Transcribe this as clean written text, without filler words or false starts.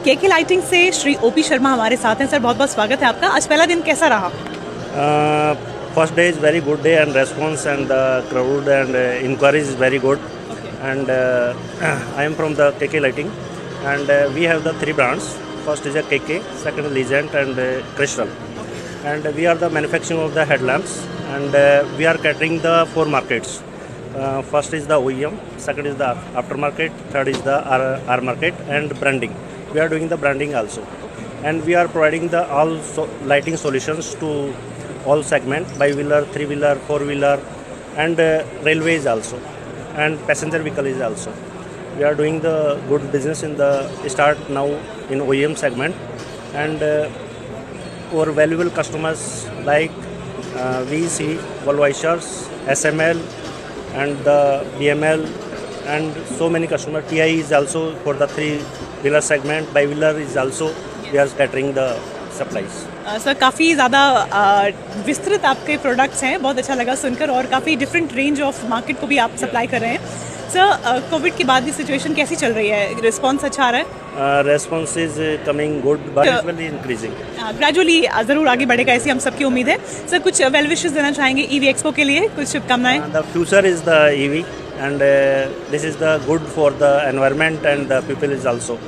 KK lighting से Shri OP Sharma हमारे साथ हैं। सर बहुत बहुत स्वागत है आपका। आज पहला दिन कैसा रहा? First day is very good day and response and the crowd and inquiries is very good. Okay. And I am from the KK Lighting and we have the three brands. First is a KK, second Legend and Crystal. And we are the manufacturing of the headlamps and we are catering the four markets. First is the OEM, second is the aftermarket, third is the R market and branding. We are doing the branding also. And we are providing the all lighting solutions to all segment, bi-wheeler, three-wheeler, four-wheeler and railways also and passenger vehicle is also. We are doing the good business in the start now in OEM segment and our valuable customers like VC, Volvo Ishers, SML and the BML and so many customers. TI is also for the three-wheeler segment, bi-wheeler is also we are catering the supplies. Sir काफ़ी ज़्यादा विस्तृत आपके products हैं, बहुत अच्छा लगा सुनकर और काफ़ी डिफरेंट रेंज ऑफ मार्केट को भी आप सप्लाई कर रहे हैं। सर कोविड के बाद की सिचुएशन कैसी चल रही है? रिस्पांस अच्छा आ रहा है? Response is coming good but usually increasing. Gradually ज़रूर आगे बढ़ेगा ऐसी हम सबकी उम्मीद है। सर कुछ वेल विशेस देना चाहेंगे ईवी एक्सपो के लिए, कुछ शुभकामनाएं? The future is the EV and this is the good for the environment and the people is also.